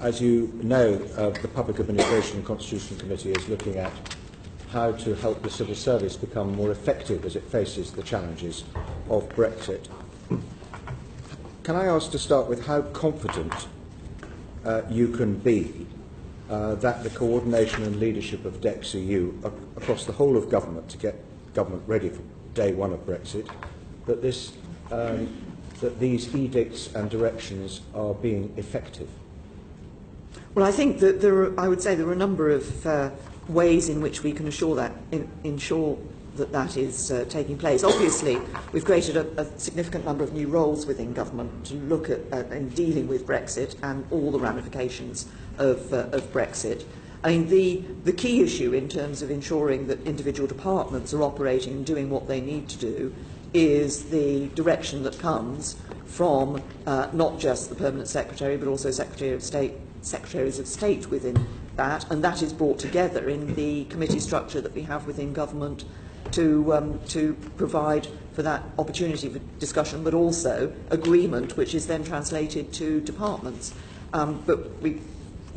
As you know, the Public Administration and Constitution Committee is looking at how to help the civil service become more effective as it faces the challenges of Brexit. Can I ask to start with how confident you can be that the coordination and leadership of DEX-EU across the whole of government to get government ready for day one of Brexit, that these edicts and directions are being effective? Well, I think that I would say there are a number of ways in which we can ensure that that is taking place. Obviously, we've created a significant number of new roles within government to look at in dealing with Brexit and all the ramifications of Brexit. I mean, the key issue in terms of ensuring that individual departments are operating and doing what they need to do is the direction that comes from not just the Permanent Secretary, but also Secretaries of State within that, and that is brought together in the committee structure that we have within government to provide for that opportunity for discussion, but also agreement, which is then translated to departments. But we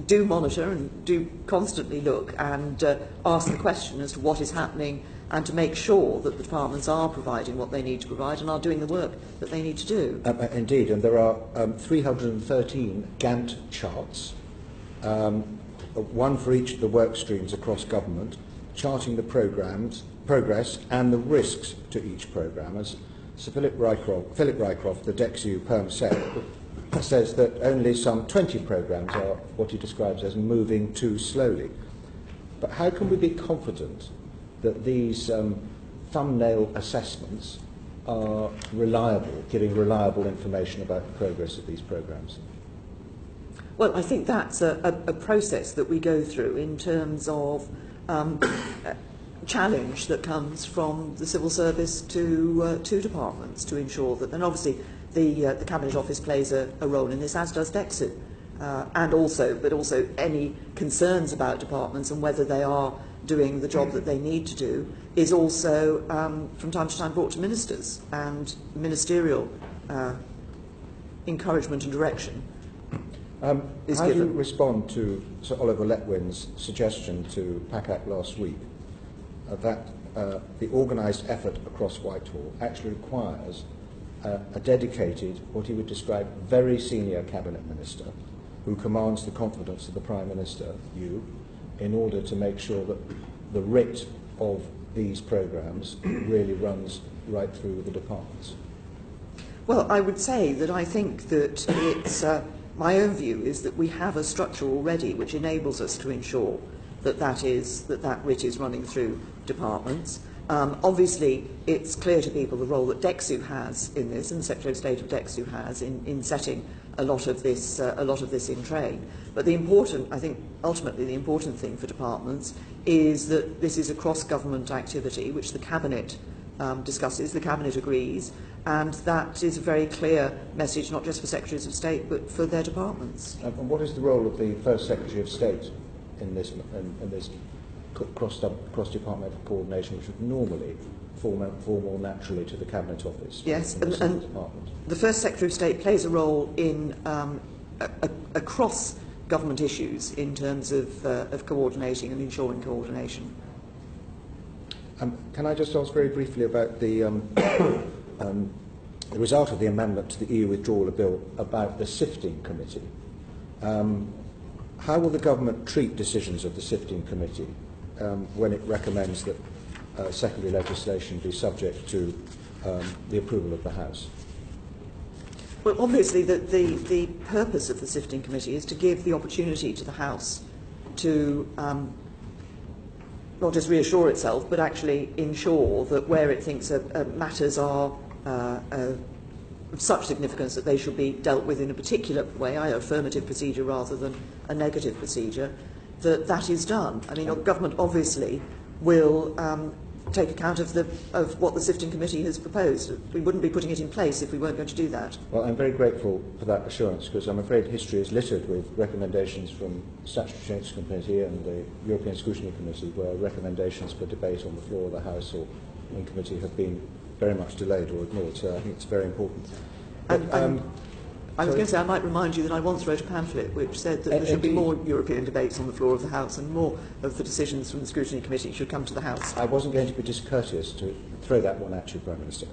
do monitor and do constantly look and ask the question as to what is happening and to make sure that the departments are providing what they need to provide and are doing the work that they need to do. Indeed, and there are 313 Gantt charts, one for each of the work streams across government, charting the progress and the risks to each programme. As Sir Philip Rycroft, the DEX-EU Perm Sec, says that only some 20 programmes are what he describes as moving too slowly. But how can we be confident that these thumbnail assessments are reliable, giving reliable information about the progress of these programmes? Well, I think that's a process that we go through in terms of challenge that comes from the civil service to departments to ensure that, and obviously the Cabinet Office plays a role in this, as does DEXU, but also any concerns about departments and whether they are doing the job that they need to do is also from time to time brought to ministers, and ministerial encouragement and direction is how given. do you respond to Sir Oliver Letwin's suggestion to PACAC last week that the organised effort across Whitehall actually requires a dedicated, what he would describe, very senior cabinet minister who commands the confidence of the Prime Minister, you, in order to make sure that the writ of these programmes really runs right through the departments? Well, I would say that I think that it's my own view is that we have a structure already which enables us to ensure that that writ is running through departments. Obviously, it's clear to people the role that DEXU has in this, and the Secretary of State of DEXU has in setting a lot of this in train. But ultimately the important thing for departments is that this is a cross-government activity which the Cabinet discusses, the Cabinet agrees, and that is a very clear message not just for Secretaries of State but for their departments. And what is the role of the First Secretary of State in this cross-departmental coordination, which would normally fall more naturally to the Cabinet Office? Yes, and the First Secretary of State plays a role in across government issues in terms of coordinating and ensuring coordination. Can I just ask very briefly about the result of the amendment to the EU Withdrawal Bill about the Sifting Committee? How will the government treat decisions of the Sifting Committee when it recommends that secondary legislation be subject to the approval of the House? Well, obviously, the purpose of the Sifting Committee is to give the opportunity to the House to not just reassure itself, but actually ensure that where it thinks matters are of such significance that they should be dealt with in a particular way, either affirmative procedure rather than a negative procedure, that is done. I mean, government obviously will take account of what the Sifting Committee has proposed. We wouldn't be putting it in place if we weren't going to do that. Well, I'm very grateful for that assurance, because I'm afraid history is littered with recommendations from the Statutory Changes Committee and the European Scrutiny Committee, where recommendations for debate on the floor of the House or in committee have been very much delayed or ignored. So I think it's very important. But, I was going to say, I might remind you that I once wrote a pamphlet which said that there should be more European debates on the floor of the House and more of the decisions from the Scrutiny Committee should come to the House. I wasn't going to be discourteous to throw that one at you, Prime Minister.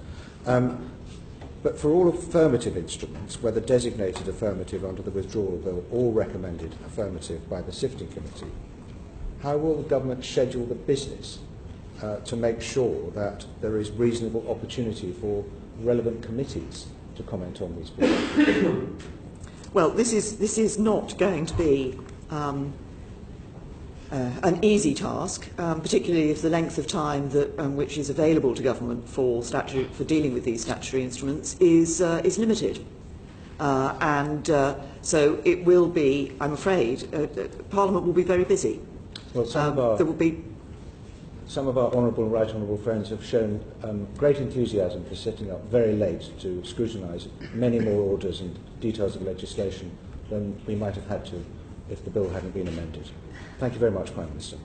But for all affirmative instruments, whether designated affirmative under the withdrawal bill or recommended affirmative by the sifting committee, how will the government schedule the business to make sure that there is reasonable opportunity for relevant committees to comment on these bills? Well, this is not going to be an easy task, particularly if the length of time that, which is available to government for dealing with these statutory instruments is limited. So it will be, I'm afraid, Parliament will be very busy. Well, some of our honourable and right honourable friends have shown great enthusiasm for sitting up very late to scrutinise many more orders and details of legislation than we might have had to if the bill hadn't been amended. Thank you very much, Prime Minister.